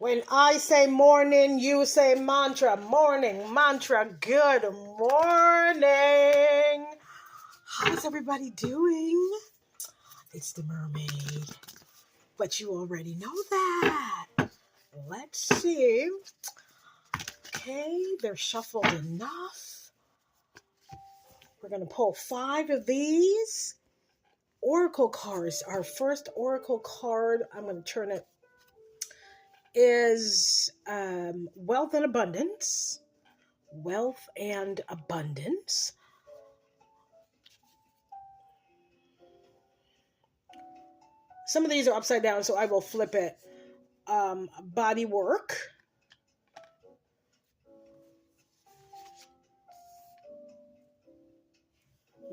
When I say morning, you say mantra. Morning, mantra, good morning. How's everybody doing? It's the Mermaid. But you already know that. Let's see. Okay, they're shuffled enough. We're going to pull 5 of these oracle cards. Our first oracle card, I'm going to turn it, is wealth and abundance. Wealth and abundance. Some of these are upside down, so I will flip it. Body work.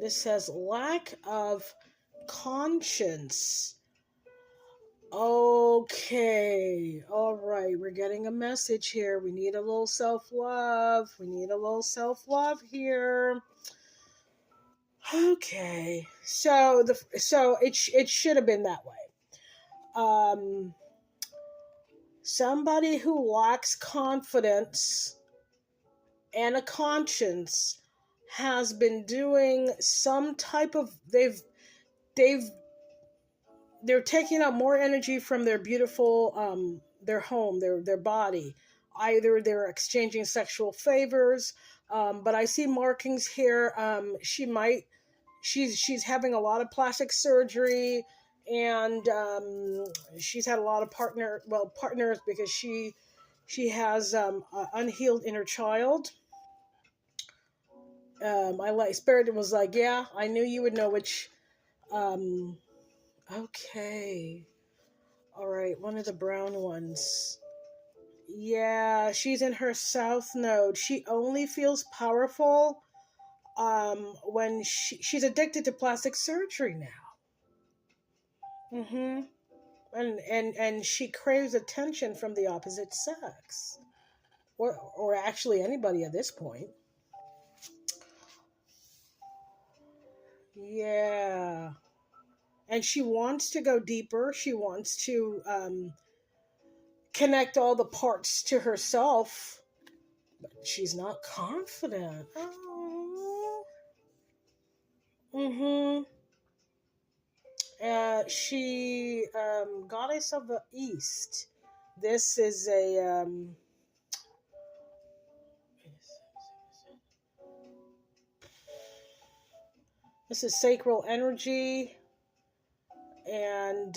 This says lack of conscience. Okay. All right. We're getting a message here. We need a little self-love. We need a little self-love here. Okay. So it should have been that way. Somebody who lacks confidence and a conscience has been doing some type of they're taking up more energy from their beautiful their home, their body. Either they're exchanging sexual favors, but I see markings here. She's having a lot of plastic surgery, and she's had a lot of partners because she has an unhealed inner child. Spirit was like, yeah, I knew you would know which. Okay. All right, one of the brown ones. Yeah, she's in her south node. She only feels powerful when she's addicted to plastic surgery now. And she craves attention from the opposite sex. Or actually anybody at this point. Yeah. And she wants to go deeper. She wants to connect all the parts to herself, but she's not confident. Oh. She goddess of the East. This is a this is sacral energy, and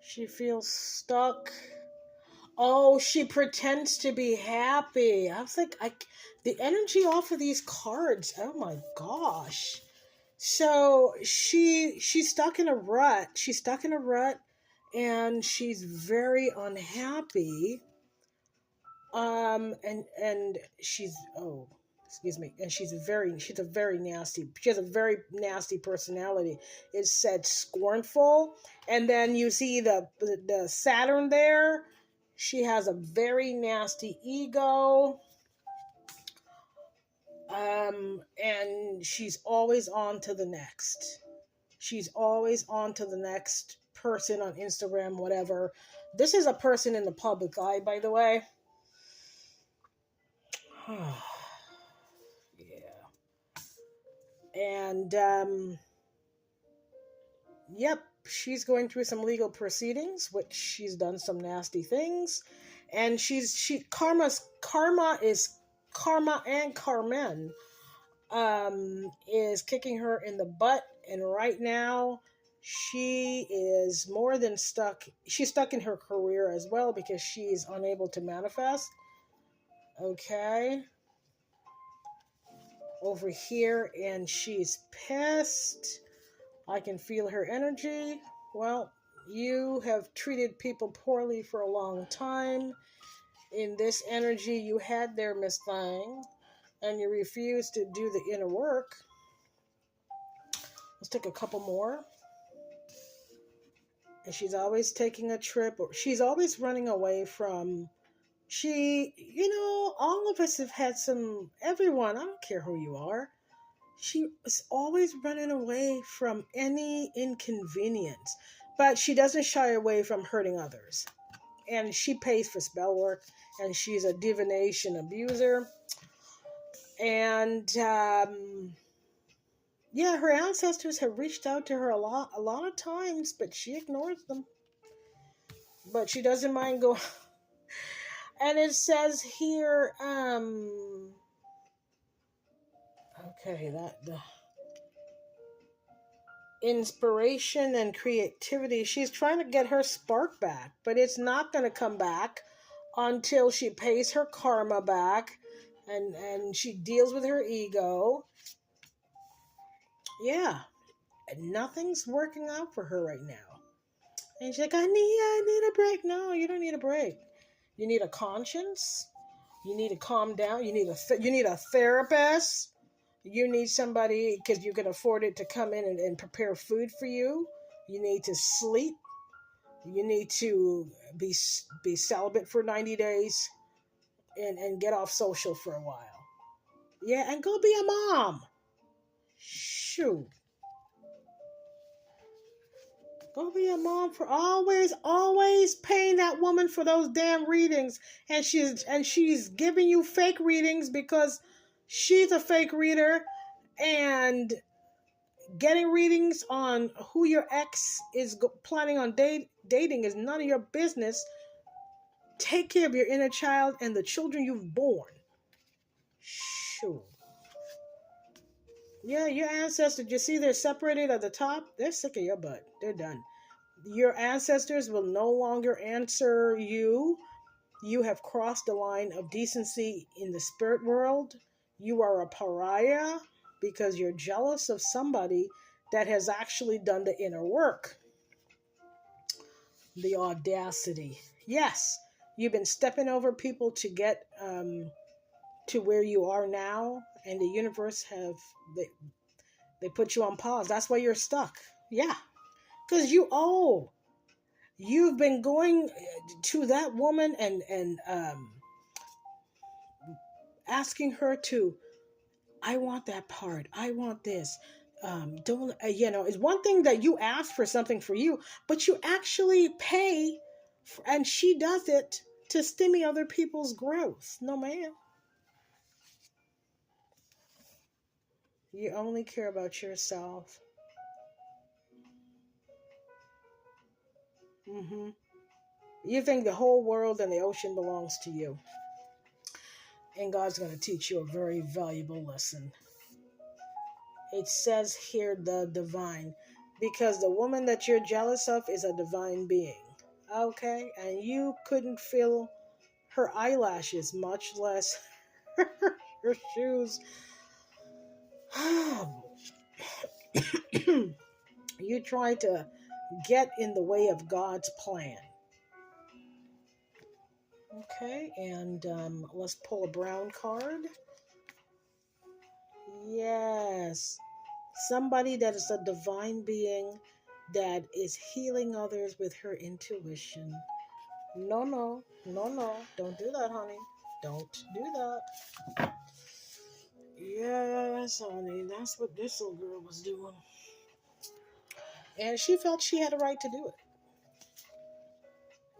she feels stuck. Oh, she pretends to be happy. I was like, the energy off of these cards. Oh my gosh. So she's stuck in a rut. She's stuck in a rut, and she's very unhappy. And she's excuse me, and she has a very nasty personality. It said scornful, and then you see the Saturn there. She has a very nasty ego. And she's always on to the next. She's always on to the next person on Instagram, whatever. This is a person in the public eye, by the way. Yeah. And, yep, she's going through some legal proceedings, which she's done some nasty things. And karma and Carmen is kicking her in the butt, and right now she is more than stuck. She's stuck in her career as well because she's unable to manifest. Okay. Over here, and she's pissed. I can feel her energy. Well, you have treated people poorly for a long time. In this energy you had there, Miss Thang, and you refuse to do the inner work. Let's take a couple more. And she's always taking a trip, or she's always running away from. All of us have had everyone, I don't care who you are, She is always running away from any inconvenience, but she doesn't shy away from hurting others. And she pays for spell work, and she's a divination abuser. And yeah, her ancestors have reached out to her a lot of times, but she ignores them. But she doesn't mind going. And it says here, okay, that the inspiration and creativity. She's trying to get her spark back, but it's not going to come back until she pays her karma back, and she deals with her ego. Yeah, and nothing's working out for her right now. And she's like, I need a break. No, you don't need a break. You need a conscience. You need to calm down. You need a therapist. You need somebody, because you can afford it, to come in and prepare food for you. You need to sleep. You need to be celibate for 90 days and get off social for a while. Yeah, and go be a mom. Shoot. Go be a mom for always paying that woman for those damn readings. And she's giving you fake readings because she's a fake reader, and getting readings on who your ex is planning on dating is none of your business. Take care of your inner child and the children you've born. Sure. Yeah, your ancestors, you see they're separated at the top? They're sick of your butt. They're done. Your ancestors will no longer answer you. You have crossed the line of decency in the spirit world. You are a pariah because you're jealous of somebody that has actually done the inner work. The audacity. Yes, you've been stepping over people to get to where you are now, and the universe they put you on pause. That's why you're stuck. Yeah, because you've been going to that woman and asking her to, I want that part. I want this. Don't it's one thing that you ask for something for you, but you actually pay, and she does it to stimulate other people's growth. No, ma'am. You only care about yourself. Mm-hmm. You think the whole world and the ocean belongs to you. And God's going to teach you a very valuable lesson. It says here, the divine, because the woman that you're jealous of is a divine being. Okay? And you couldn't feel her eyelashes, much less her shoes. You try to get in the way of God's plan. Okay, and let's pull a brown card. Yes. Somebody that is a divine being that is healing others with her intuition. No. Don't do that, honey. Don't do that. Yes, honey. That's what this little girl was doing. And she felt she had a right to do it.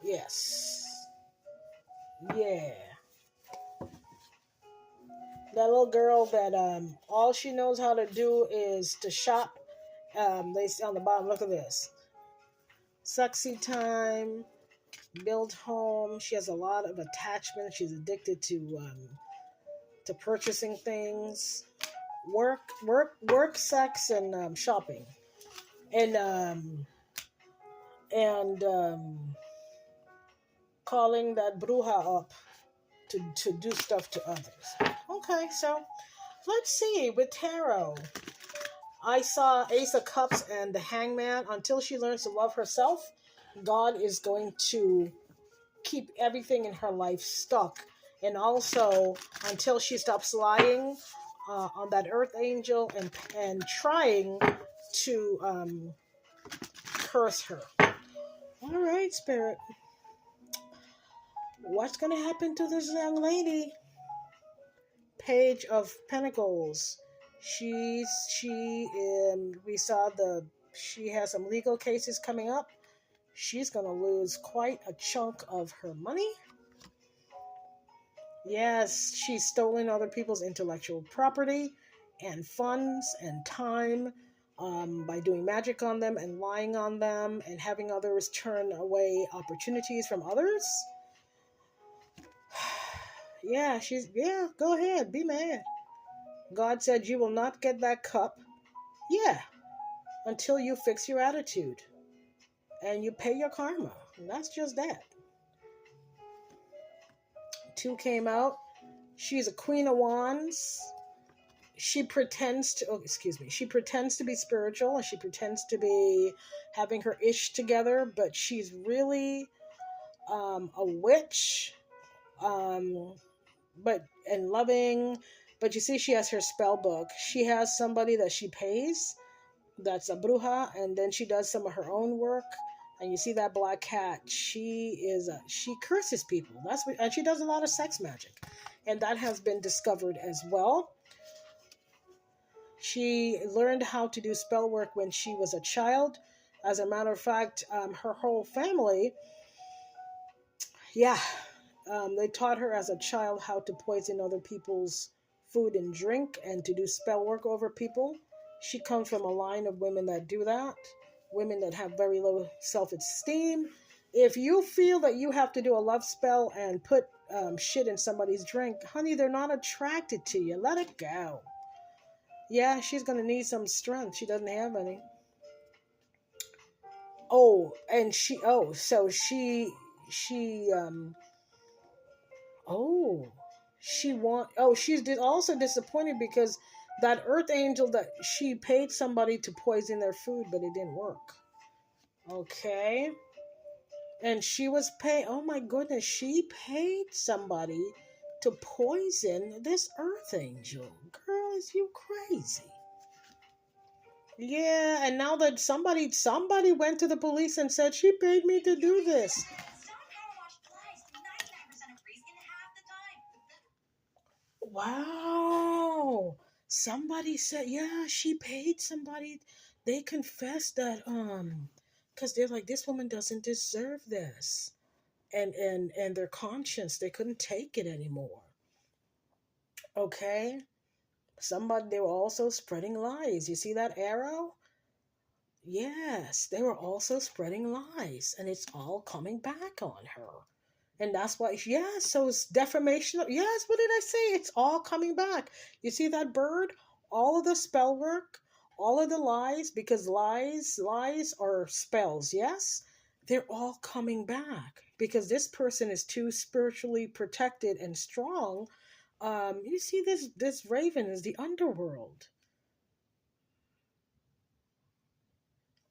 Yes. Yeah. That little girl that all she knows how to do is to shop. They say on the bottom, look at this. Sexy time, build home. She has a lot of attachment. She's addicted to purchasing things. Work, sex, and shopping. And calling that bruja up to do stuff to others. Okay, so let's see with tarot. I saw Ace of Cups and the Hangman. Until she learns to love herself, God is going to keep everything in her life stuck. And also, until she stops lying on that earth angel and trying to curse her. All right, Spirit. What's going to happen to this young lady? Page of Pentacles. We saw she has some legal cases coming up. She's gonna lose quite a chunk of her money. Yes, she's stolen other people's intellectual property and funds and time by doing magic on them and lying on them and having others turn away opportunities from others. Yeah, go ahead, be mad. God said you will not get that cup. Yeah, until you fix your attitude and you pay your karma. And that's just that. 2 came out. She's a Queen of Wands. She pretends to be spiritual and she pretends to be having her ish together, but she's really a witch, and loving. But you see, she has her spell book. She has somebody that she pays, that's a bruja, and then she does some of her own work. And you see that black cat. She curses people. And she does a lot of sex magic, and that has been discovered as well. She learned how to do spell work when she was a child. As a matter of fact, her whole family, they taught her as a child how to poison other people's food and drink and to do spell work over people. She comes from a line of women that do that, women that have very low self-esteem. If you feel that you have to do a love spell and put shit in somebody's drink, honey, they're not attracted to you. Let it go. Yeah, she's going to need some strength. She doesn't have any. She's also disappointed because that earth angel that she paid somebody to poison their food, but it didn't work. Okay. And she was paid, oh my goodness, she paid somebody to poison this earth angel. Girl, is you crazy? Yeah, and now that somebody went to the police and said she paid me to do this. Wow. Somebody said, yeah, she paid somebody. They confessed that because they're like, this woman doesn't deserve this. And their conscience, they couldn't take it anymore. Okay. They were also spreading lies. You see that arrow? Yes, they were also spreading lies, and it's all coming back on her. And that's why, yes, so it's defamation. Yes, what did I say? It's all coming back. You see that bird? All of the spell work, all of the lies, because lies are spells, yes? They're all coming back because this person is too spiritually protected and strong. You see, this raven is the underworld.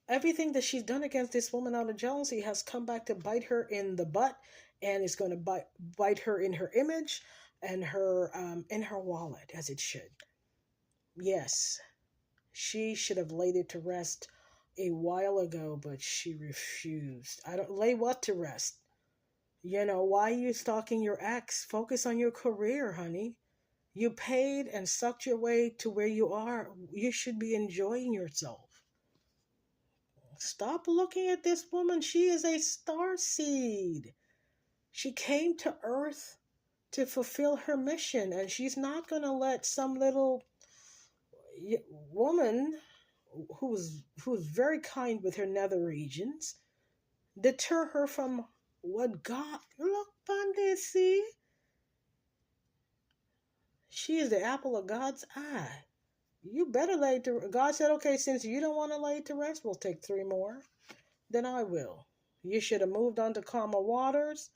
Everything that she's done against this woman out of jealousy has come back to bite her in the butt, and it's going to bite her in her image and her in her wallet, as it should. Yes, she should have laid it to rest a while ago, but she refused. I don't lay what to rest. You know, why are you stalking your ex? Focus on your career, honey. You paid and sucked your way to where you are. You should be enjoying yourself. Stop looking at this woman. She is a star seed. She came to Earth to fulfill her mission, and she's not going to let some little woman who's very kind with her nether regions deter her from what God. Look, Pandey, see? She is the apple of God's eye. You better lay to. God said, okay, since you don't want to lay to rest, we'll take 3 more. Then I will. You should have moved on to calmer waters,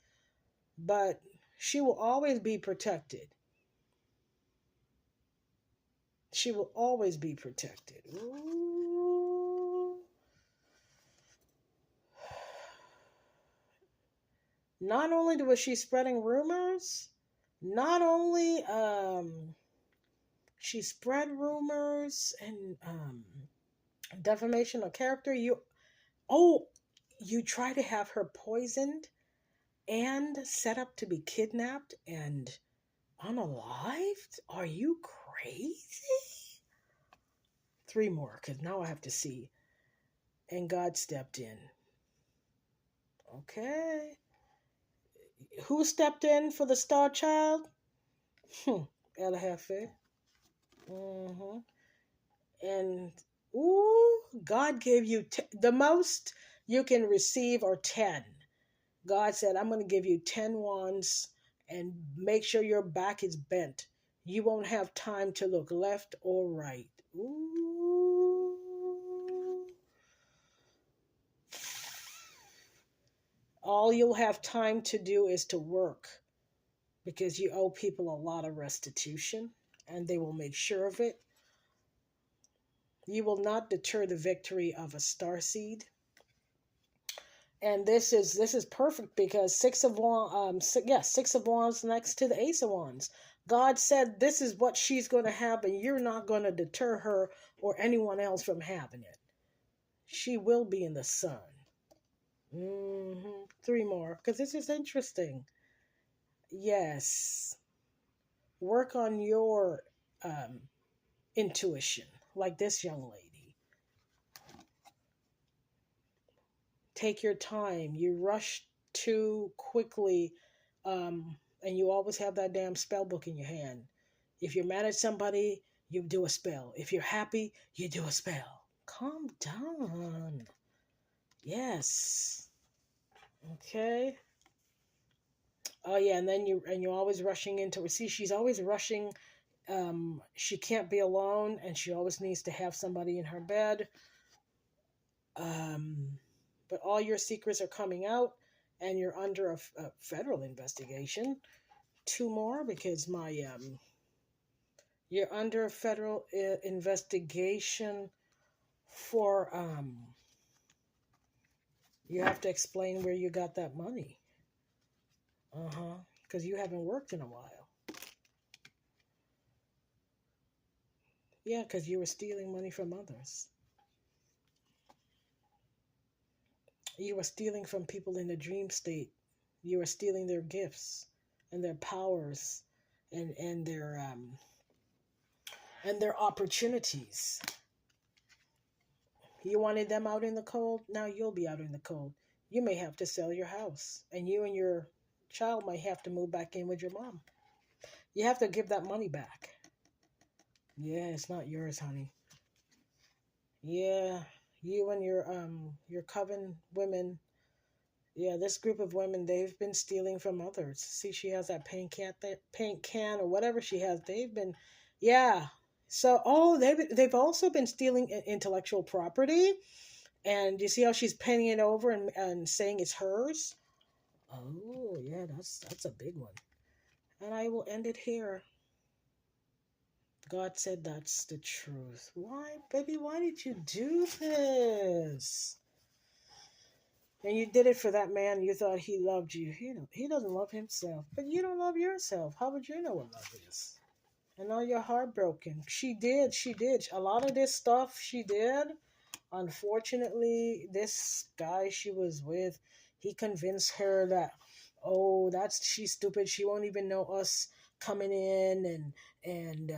but she will always be protected. She will always be protected. Ooh. Not only was she spreading rumors, not only she spread rumors and defamation of character. You try to have her poisoned and set up to be kidnapped and unalived? Are you crazy? 3 more, because now I have to see. And God stepped in. Okay. Who stepped in for the star child? El Jefe. Mm-hmm. And, ooh, God gave you the most you can receive are 10. God said, I'm going to give you 10 wands and make sure your back is bent. You won't have time to look left or right. Ooh. All you'll have time to do is to work, because you owe people a lot of restitution, and they will make sure of it. You will not deter the victory of a starseed. And this is perfect, because Six of Wands next to the Ace of Wands. God said this is what she's going to have, and you're not going to deter her or anyone else from having it. She will be in the sun. 3 more, because this is interesting. Yes. Work on your intuition, like this young lady. Take your time. You rush too quickly, and you always have that damn spell book in your hand. If you're mad at somebody, you do a spell. If you're happy, you do a spell. Calm down. Yes. Okay. Oh yeah, and then you're always rushing into it. See, she's always rushing. She can't be alone, and she always needs to have somebody in her bed. But all your secrets are coming out, and you're under a federal investigation. 2 more, because you're under a federal investigation for you have to explain where you got that money. Because you haven't worked in a while. Yeah, because you were stealing money from others. You were stealing from people in the dream state. You were stealing their gifts and their powers and their opportunities. You wanted them out in the cold. Now you'll be out in the cold. You may have to sell your house, and you and your child might have to move back in with your mom. You have to give that money back. Yeah, it's not yours, honey. Yeah, you and your coven women. Yeah, this group of women, they've been stealing from others. See, she has that paint can or whatever she has. They've been, yeah. So, they've also been stealing intellectual property. And you see how she's penning it over and saying it's hers? Oh, yeah, that's a big one. And I will end it here. God said that's the truth. Why, baby, why did you do this? And you did it for that man. You thought he loved you. He doesn't love himself. But you don't love yourself. How would you know what love is? And now you're heartbroken. She did. A lot of this stuff she did. Unfortunately, this guy she was with, he convinced her that, oh, she's stupid. She won't even know us coming in, and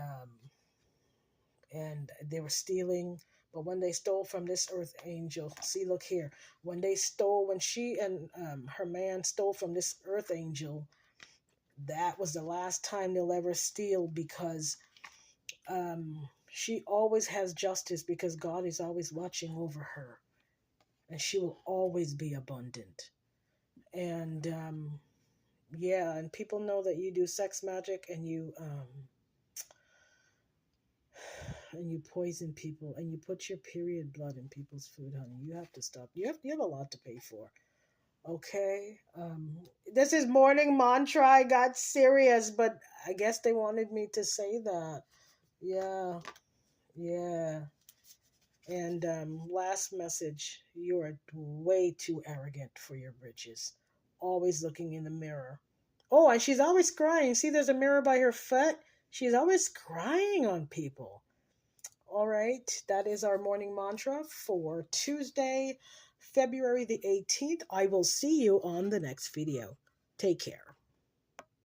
they were stealing. But when they stole from this earth angel, see, look here, when she and her man stole from this earth angel, that was the last time they'll ever steal, because she always has justice, because God is always watching over her, and she will always be abundant. And yeah, and people know that you do sex magic, and you poison people, and you put your period blood in people's food, honey. You have to stop. You have a lot to pay for. Okay. This is morning mantra. I got serious, but I guess they wanted me to say that. Yeah. And last message, you are way too arrogant for your britches. Always looking in the mirror. Oh, and she's always crying. See, there's a mirror by her foot. She's always crying on people. All right, that is our morning mantra for Tuesday, February the 18th. I will see you on the next video. Take care.